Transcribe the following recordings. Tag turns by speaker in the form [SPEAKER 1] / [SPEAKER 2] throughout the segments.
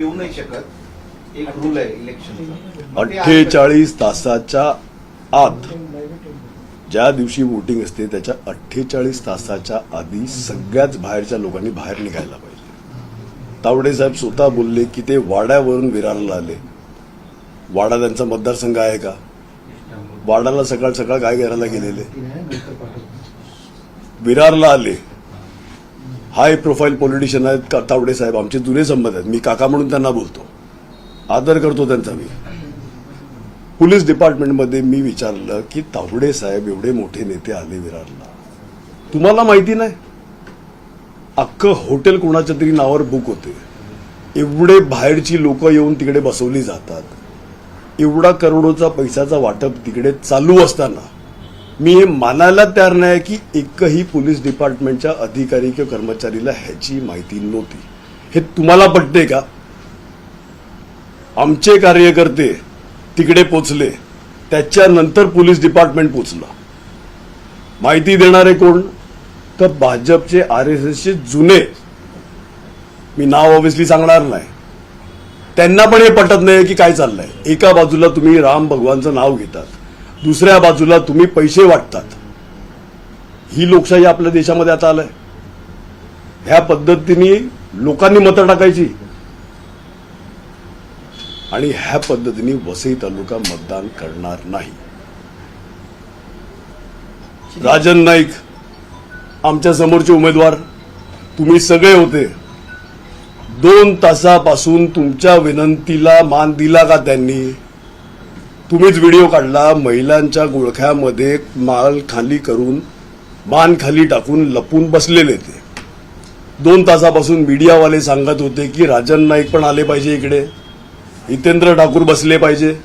[SPEAKER 1] येऊ नाही शकत, एक रूल आहे इलेक्शनचा.
[SPEAKER 2] 48 तासाच्या आत ज्या दिवशी वोटिंग असते त्याच्या 48 तासाच्या आधी सगळ्याच बाहेरच्या लोकांनी बाहेर निघायला पाहिजे. तावडे साहेब स्वतः बोलले की ते वाड्यावरून विरारला आले. वाडा त्यांचा मतदारसंघ आहे का? वाडाला सकाळ सकाळ काय करायला गेलेले? विरारला आले. हाय प्रोफाईल पॉलिटिशियन आहेत तावडे साहेब, आमचे जुने संबंध आहेत. मी काका म्हणून त्यांना बोलतो, आदर करतो त्यांचा. मी पोलीस डिपार्टमेंटमध्ये मी विचारलं की तावडे साहेब एवढे मोठे नेते आले विरारला, तुम्हाला माहिती नाही? अख्खं हॉटेल कोणाच्या तरी नावावर बुक होते. एवढे बाहेरची लोक येऊन तिकडे बसवली जातात. एवढा करोडोचा पैशाचा वाटप तिकडे चालू असताना मी हे मानायला तयार नाही की एकही पोलीस डिपार्टमेंटच्या अधिकारी किंवा कर्मचारीला ह्याची माहिती नव्हती. हे तुम्हाला पटते का? आमचे कार्यकर्ते तिकडे पोचले, त्याच्यानंतर पोलीस डिपार्टमेंट पोचलं. माहिती देणारे कोण? तर भाजपचे RSSचे जुने, मी नाव ऑब्व्हियसली सांगणार नाही, त्यांना पण हे पटत नाही की काय चाललंय. एका बाजूला तुम्ही राम भगवानचं नाव घेतात, दुसऱ्या बाजूला तुम्ही पैसे वाटतात. ही लोकशाही आपल्या देशामध्ये आता आलंय. ह्या पद्धतीने लोकांनी मतं टाकायची आणि ह्या पद्धतीने वसई तालुका मतदान करणार नाही. राजन नाईक आमच्या समोरचे उमेदवार, तुम्ही सगळे होते. 2 तासापासून तुमच्या विनंतीला मान दिला का त्यांनी? तुम्हीच व्हिडिओ काढला. महिलांच्या गुळख्यामध्ये माल खाली करून, मान खाली टाकून लपून बसलेले ते. 2 तासापासून मीडियावाले सांगत होते की राजन नाईक पण आले पाहिजे इकडे, हितेंद्र ठाकूर बसले पाहिजे,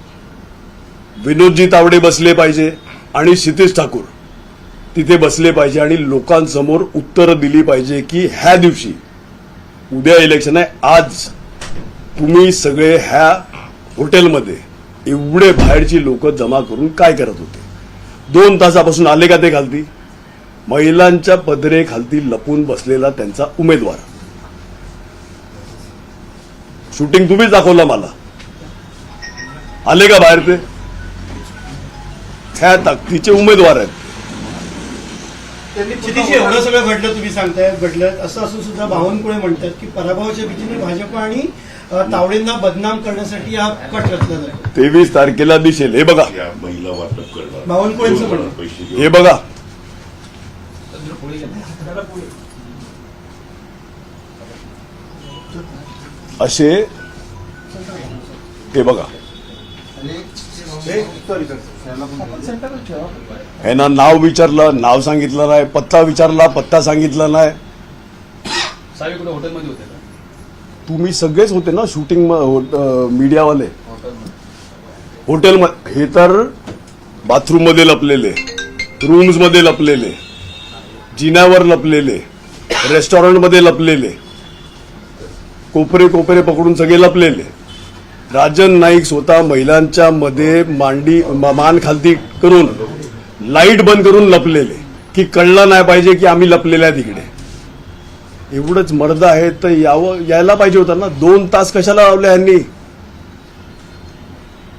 [SPEAKER 2] विनोदजी तावडे बसले पाहिजे आणि क्षितिज ठाकूर तिथे बसले पाहिजे आणि लोकांसमोर उत्तरं दिली पाहिजे की ह्या दिवशी, उद्या इलेक्शन आहे, आज तुम्ही सगळे ह्या हॉटेलमध्ये एवढे बाहेरची लोक जमा करून काय करत होते? 2 तासापासून आले का ते खालती? महिलांच्या पदरे खालती लपून बसलेला त्यांचा उमेदवार. शूटिंग तुम्हीच दाखवलं मला. आले का बाहेर ते? ह्या ताकदीचे उमेदवार आहेत.
[SPEAKER 3] एवढं सगळं घडलं, तुम्ही सांगताय घडलं, असं असून सुद्धा बावनकुळे म्हणतात की पराभवाच्या भीतीने भाजप आणि तावडेंना बदनाम करण्यासाठी हा कट रचला जातो.
[SPEAKER 2] 23 तारखेला दिसेल. हे बघा,
[SPEAKER 4] महिला वाटप करणार,
[SPEAKER 3] बावनकुळेंचं म्हणणं.
[SPEAKER 2] हे बघा, असे हे बघा, ह्यांना नाव विचारलं, नाव सांगितलं नाही. पत्ता विचारला, पत्ता सांगितला नाही.
[SPEAKER 5] हॉटेलमध्ये होते का
[SPEAKER 2] तुम्ही सगळेच होते ना शूटिंग, मीडियावाले हॉटेलमध्ये. हे तर बाथरूम मध्ये लपलेले, रूम्स मध्ये लपलेले, जिन्यावर लपलेले, रेस्टॉरंटमध्ये लपलेले, कोपरे कोपरे पकडून सगळे लपलेले. राजन नाईक स्वतः महिलांच्या मध्ये मान खालती करून लाईट बंद करून लपलेले की कळलं नाही पाहिजे की आम्ही लपलेले आहे तिकडे. एवढंच मर्द आहे तर यायला पाहिजे होतं ना. 2 तास कशाला लावले यांनी?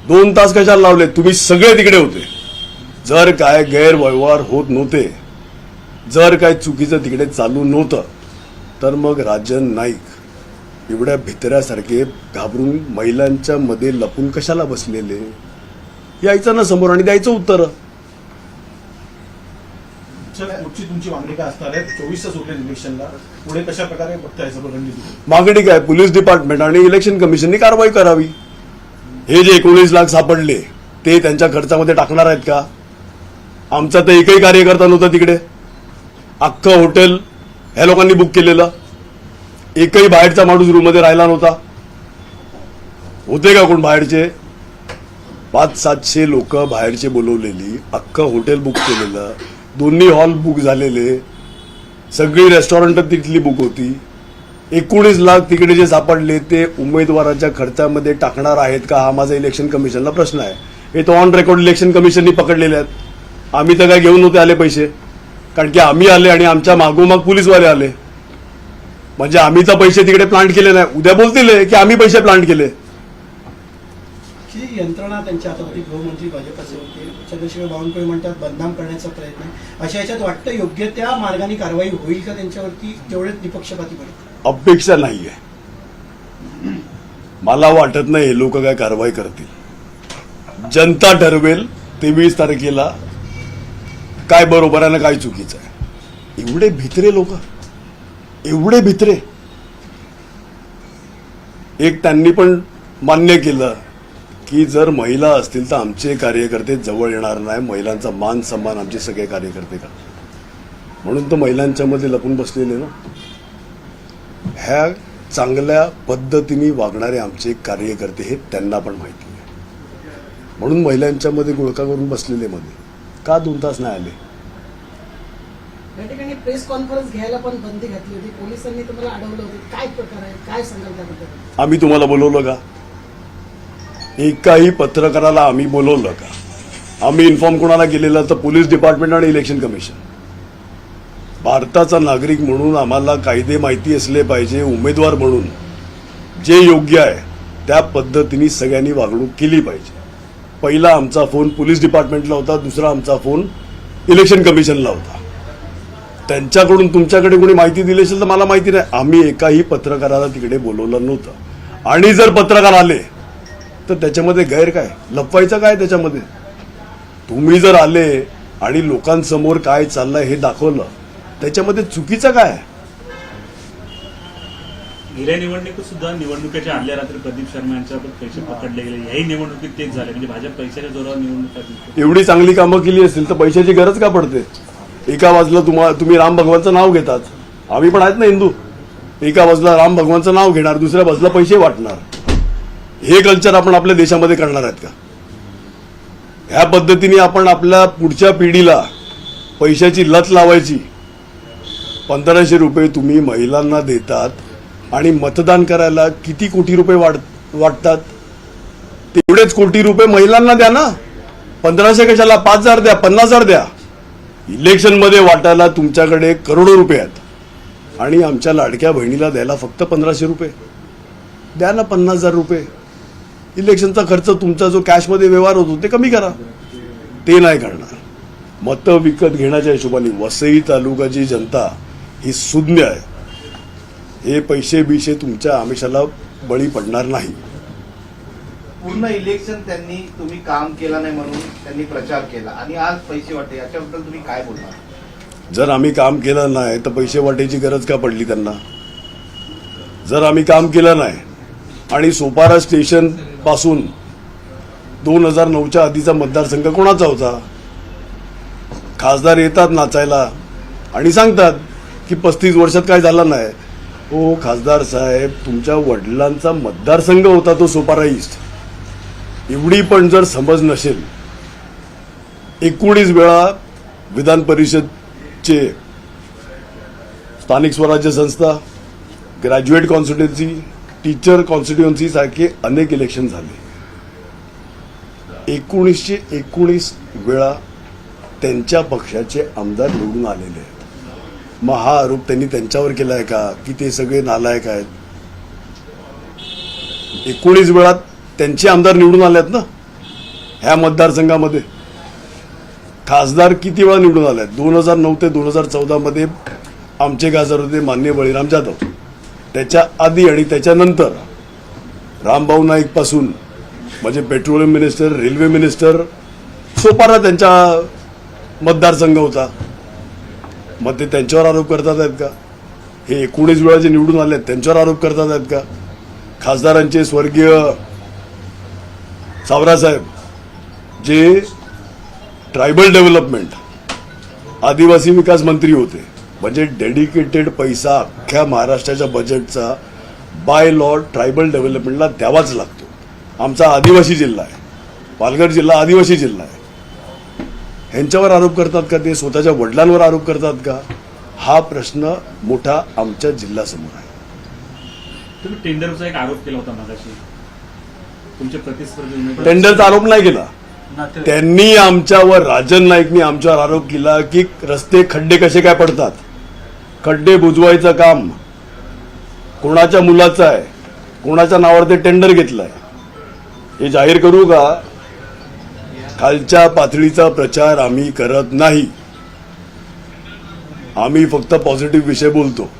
[SPEAKER 2] 2 तास कशाला लावले? तुम्ही सगळे तिकडे होते. जर काय गैरव्यवहार होत नव्हते, जर काय चुकीचं तिकडे चालू नव्हतं, तर मग राजन नाईक एवढ्या भितऱ्यासारखे घाबरून महिलांच्या मध्ये लपून कशाला बसलेले? यायचं ना समोर आणि द्यायचं उत्तर.
[SPEAKER 5] पुढची तुमची मागणी काय असणार आहे? 24 तास उरले इलेक्शनला, पुढे कशा प्रकारे बघताय रणनीती?
[SPEAKER 2] मागणी काय? पोलीस डिपार्टमेंट आणि इलेक्शन कमिशनने कारवाई करावी. हे जे 19 लाख सापडले ते त्यांच्या खर्चामध्ये टाकणार आहेत का? आमचा तर एकही कार्यकर्ता नव्हता तिकडे. अख्खं हॉटेल ह्या लोकांनी बुक केलेलं. एकही बाहेरचा माणूस रूममध्ये राहिला नव्हता. होते का कोण बाहेरचे? 500-700 लोक बाहेरचे बोलवलेली, अख्खं हॉटेल बुक केलेलं, दोन्ही हॉल बुक झालेले, सगळी रेस्टॉरंट तिथली बुक होती. 19 लाख तिकडे जे सापडले ते उमेदवाराच्या खर्चामध्ये टाकणार आहेत का? हा माझा इलेक्शन कमिशनला प्रश्न आहे. हे तर ऑन रेकॉर्ड इलेक्शन कमिशननी पकडलेले आहेत. आम्ही तर काय घेऊन नव्हते आले पैसे, कारण की आम्ही आले आणि आमच्या मागोमाग पोलीसवाले आले. म्हणजे आम्ही तर पैसे तिकडे प्लांट केले नाही, उद्या बोलतील की आम्ही पैसे प्लांट केले.
[SPEAKER 3] जी यंत्रणा त्यांच्या हातामध्ये गृहमंत्री भाजपचे होते, चंद्रशेखर बावनकुळे म्हणतात बदनाम करण्याचा प्रयत्न आहे. अशा याच्यात वाटतं योग्य त्या मार्गाने कारवाई होईल का त्यांच्यावरती, तेवढेच निपक्षपातीपणे?
[SPEAKER 2] अपेक्षा नाहीये. मला वाटत नाही हे लोक काय कारवाई करतील. जनता ठरवेल 23 तारखेला काय बरोबर आहे ना काय चुकीचं आहे. एवढे भित्रे लोक, एवढे भित्रे. एक त्यांनी पण मान्य केलं की जर महिला असतील तर आमचे कार्यकर्ते जवळ येणार नाही, महिलांचा मान सन्मान आमचे सगळे कार्यकर्ते करतात. म्हणून तर महिलांच्या मध्ये लपून बसलेले ना. ह्या चांगल्या पद्धतीने वागणारे आमचे कार्यकर्ते हे त्यांना पण माहिती आहे. म्हणून महिलांच्या मध्ये गुळका करून बसलेले मध्ये का 2 तास नाही आले.
[SPEAKER 4] या ठिकाणी प्रेस कॉन्फरन्स घ्यायला पण बंदी घातली होती, पोलिसांनी तुम्हाला अडवलं होतं, काय प्रकार आहे, काय सांगाल त्याबद्दल?
[SPEAKER 2] आम्ही तुम्हाला बोलवलं का? एकाही पत्रकाराला आम्ही बोलवलं का? आम्ही इन्फॉर्म कोणाला केलेलं तर पोलीस डिपार्टमेंट आणि इलेक्शन कमिशन. भारताचा नागरिक म्हणून आम्हाला कायदे माहिती असले पाहिजे. उमेदवार म्हणून जे योग्य आहे त्या पद्धतीने सगळ्यांनी वागणूक केली पाहिजे. पहिला आमचा फोन पोलीस डिपार्टमेंटला होता, दुसरा आमचा फोन इलेक्शन कमिशनला होता. त्यांच्याकडून तुमच्याकडे कोणी माहिती दिली असेल तर मला माहिती नाही. आम्ही एकाही पत्रकाराला तिकडे बोलवलं नव्हतं. आणि जर पत्रकार आले तर त्याच्यामध्ये गैर काय, लपवायचं काय त्याच्यामध्ये? तुम्ही जर आले आणि लोकांसमोर काय चाललंय हे दाखवलं, त्याच्यामध्ये चुकीचं काय?
[SPEAKER 6] गेल्या निवडणुकीत सुद्धा निवडणुकीच्या आदल्या रात्री प्रदीप शर्मा यांच्यावर पैसे पकडले गेले. याही निवडणुकीत तेच झाले. म्हणजे भाजप पैशाच्या जोरावर निवडणुका जिंकते.
[SPEAKER 2] एवढी चांगली कामं केली असतील तर पैशाची गरज का पडते? एका बाजूला तुम्ही राम भगवानचं नाव घेतात, आम्ही पण आहेत ना हिंदू. एका बाजूला राम भगवानचं नाव घेणार, दुसऱ्या बाजूला पैसे वाटणार. हे कल्चर आपण आपल्या देशामध्ये करणार आहेत का? ह्या पद्धतीने आपण आपल्या पुढच्या पिढीला पैशाची लत लावायची. 1500 रुपये तुम्ही महिलांना देतात आणि मतदान करायला किती कोटी रुपये वाटतात? तेवढेच कोटी रुपये महिलांना द्या ना. 1500 कशाला? 5000 द्या, 50,000 द्या. इलेक्शनमध्ये वाटायला तुमच्याकडे करोडो रुपये आहेत आणि आमच्या लाडक्या बहिणीला द्यायला फक्त 1500 रुपये द्या ना. 50,000 रुपये इलेक्शनचा खर्च तुमचा जो कॅशमध्ये व्यवहार होतो ते कमी करा. ते नाही करणार. मतं विकत घेण्याच्या हिशोबाने वसई तालुक्याची जनता ही शून्य आहे. हे पैसे बिशे तुमच्या आमिषाला बळी पडणार नाही.
[SPEAKER 1] पूर्ण इलेक्शन तुम्ही काम केलं नाही म्हणून त्यांनी प्रचार केला आणि आज पैसे वाटते, याच्याबद्दल तुम्ही काय बोलणार?
[SPEAKER 2] जर आम्ही काम केलं नाही तर पैसे वाटायची गरज का पडली त्यांना? जर आम्ही काम केलं नाही आणि सोपारा स्टेशन पासून 2009च्या आधीचा मतदारसंघ कोणाचा होता? खासदार येतात नाचायला आणि सांगतात की 35 वर्षात काय झालं नाही. हो खासदार साहेब, तुमच्या वडिलांचा मतदारसंघ होता तो सोपारा ईस्ट. एवढी पण जर समज नसेल, 19 वेळा विधान परिषदचे स्थानिक स्वराज्य संस्था, ग्रॅज्युएट कॉन्स्टिट्युएन्सी, टीचर कॉन्स्टिट्युएन्सी सारखे अनेक इलेक्शन झाले. 1919 वेळा त्यांच्या पक्षाचे आमदार निवडून आलेले आहेत. मग हा आरोप त्यांनी त्यांच्यावर केलाय का की ते सगळे नालायक आहेत? 19 वेळा त्यांचे आमदार निवडून आले आहेत ना ह्या मतदारसंघामध्ये. खासदार किती वेळा निवडून आले आहेत? 2009 ते 2014 मध्ये आमचे खासदार होते माननीय बळीराम जाधव. त्याच्या आधी आणि त्याच्यानंतर रामभाऊ नाईक पासून म्हणजे petroleum minister, railway minister, Sopara त्यांचा मतदारसंघ होता. मग ते त्यांच्यावर आरोप करतात आहेत का? हे 19 वेळा जे निवडून आले आहेत त्यांच्यावर आरोप करतात आहेत का? खासदारांचे स्वर्गीय सावरासाहेब जे ट्रायबल डेव्हलपमेंट, आदिवासी विकास मंत्री होते, म्हणजे डेडिकेटेड पैसा अख्ख्या महाराष्ट्राच्या बजेटचा बाय लॉ ट्रायबल डेव्हलपमेंटला द्यावाच लागतो. आमचा आदिवासी जिल्हा आहे, पालघर जिल्हा आदिवासी जिल्हा आहे. ह्यांच्यावर आरोप करतात का? ते स्वतःच्या वडिलांवर आरोप करतात का? हा प्रश्न मोठा आमच्या जिल्ह्यासमोर आहे.
[SPEAKER 6] तुम्ही टेंडरचा एक आरोप केला होता मगाशी, तुमचे प्रतिस्पर्धी उमेदवार.
[SPEAKER 2] टेंडरचा आरोप नाही केला त्यांनी आमच्यावर. राजन नाईकनी आमच्यावर आरोप केला की रस्ते खड्डे कसे काय पडतात, खड्डे बुजवायचं काम कोणाच्या मुलाचं आहे, कोणाच्या नावावर ते टेंडर घेतलंय हे जाहीर करू का? खालच्या पातळीचा प्रचार आम्ही करत नाही. आम्ही फक्त पॉझिटिव्ह विषय बोलतो.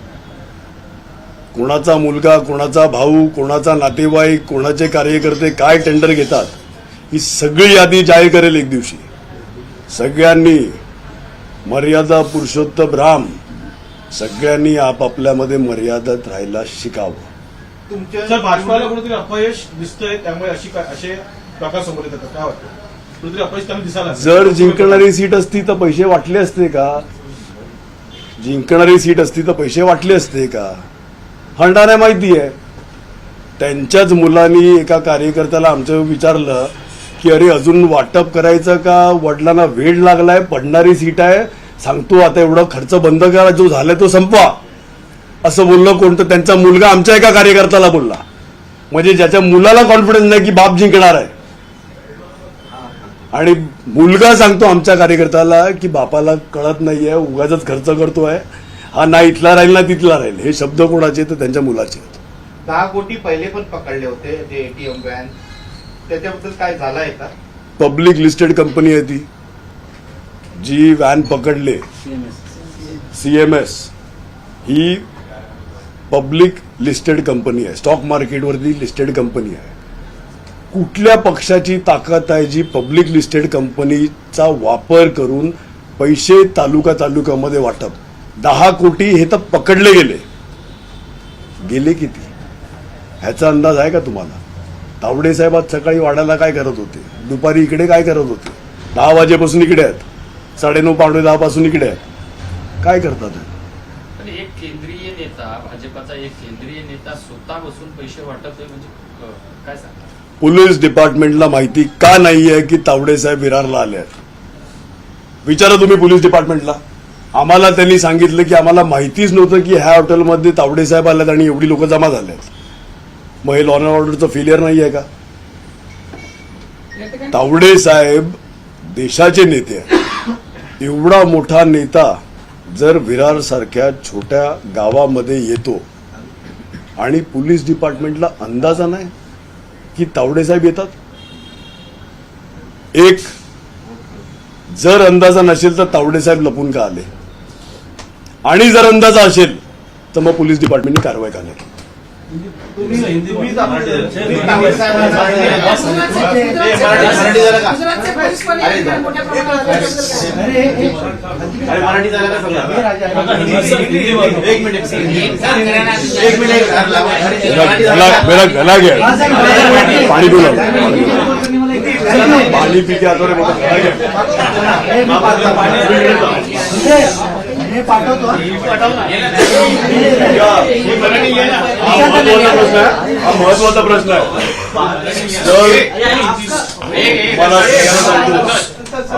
[SPEAKER 2] कोणाचा मुलगा, कोणाचा भाऊ, कोणाचा नातेवाईक, कोणाचे कार्यकर्ते काय टेंडर घेतात ही सगळी यादी जाहीर करेल एक दिवशी. सगळ्यांनी मर्यादा पुरुषोत्तम राम, सगळ्यांनी आपापल्यामध्ये मर्यादेत राहायला शिकावं.
[SPEAKER 1] तुमच्या
[SPEAKER 5] सर, भाजपाला कुठेतरी अपयश दिसतंय, त्यामुळे असे प्रकार समोर येतात. काय वाटतं? कुठेतरी अपयश त्यांना दिसायला
[SPEAKER 2] जर जिंकणारी सीट असती तर पैसे वाटले असते का? जिंकणारी सीट असती तर पैसे वाटले असते का? हंडाने माहिती आहे. त्यांच्याच मुलांनी एका कार्यकर्त्याला आमचं विचारलं की अरे अजून वाटप करायचं का, वडिलांना वेळ लागलाय, पडणारी सीट आहे, सांगतो आता एवढा खर्च बंद करा, जो झालाय तो संपवा, असं बोललं कोणतं? त्यांचा मुलगा आमच्या एका कार्यकर्त्याला बोलला. म्हणजे ज्याच्या मुलाला कॉन्फिडन्स नाही की बाप जिंकणार आहे, आणि मुलगा सांगतो आमच्या कार्यकर्त्याला की बापाला कळत नाहीये, उगाच खर्च करतोय, हा ना इथला राहील ना तिथला राहील. हे शब्द कोणाचे? तर त्यांच्या मुलाचे.
[SPEAKER 1] 10 कोटी पहिले पण पकडले होते जे एटीएम व्हॅन, त्याच्याबद्दल काय झालंय का?
[SPEAKER 2] पब्लिक लिस्टेड कंपनी आहे ती जी व्हॅन पकडले. CMS ही पब्लिक लिस्टेड कंपनी आहे, स्टॉक मार्केटवरती लिस्टेड कंपनी आहे. कुठल्या पक्षाची ताकद आहे जी पब्लिक लिस्टेड कंपनीचा वापर करून पैसे तालुक्यामध्ये वाटप? 10 कोटी हे तर पकडले गेले. गेले किती ह्याचा अंदाज आहे का तुम्हाला? तावडे साहेब आज सकाळी वाड्याला काय करत होते, दुपारी इकडे काय करत होते, 10 वाजेपासून इकडे आहेत, 9:30 पावणे 10 पासून इकडे आहेत, काय करतात?
[SPEAKER 7] पण एक केंद्रीय नेता, भाजपाचा एक केंद्रीय नेता स्वतः बसून पैसे वाटतोय म्हणजे काय सांगता?
[SPEAKER 2] पोलीस डिपार्टमेंटला माहिती का नाहीये की तावडे साहेब विरारला आले आहेत? विचारा तुम्ही पोलीस डिपार्टमेंटला. आम्हाला त्यांनी सांगितलं की आम्हाला माहितीच नव्हतं की ह्या हॉटेलमध्ये तावडे साहेब आलेत आणि एवढी लोक जमा झाले आहेत. मग हे लॉ अँड ऑर्डरचं फेलियर नाही आहे का?
[SPEAKER 4] या ठिकाणी
[SPEAKER 2] तावडे साहेब देशाचे नेते आहेत. एवढा मोठा नेता जर विरार सारख्या छोट्या गावामध्ये येतो आणि पोलीस डिपार्टमेंटला अंदाजा नाही की तावडे साहेब येतात. एक जर अंदाजा नसेल तर तावडे साहेब लपून का आले, आणि जर अंदाजा असेल तर मग पोलीस डिपार्टमेंटने कारवाई का नाही?
[SPEAKER 1] तुम्ही तावडे साहेबांना मराठी झालं का?
[SPEAKER 4] गुजरातचे पोलीस पण या ठिकाणी मोठ्या प्रमाणात आले त्याबद्दल काय?
[SPEAKER 1] अरे मराठी झालं का सगळं? एक मिनिट
[SPEAKER 2] मेरा गला गया, पाणी पिऊ लागलो. पाणी पी के आता रे मोठा गला गया. हा महत्वाचा प्रश्न आहे. तर मला सांगतो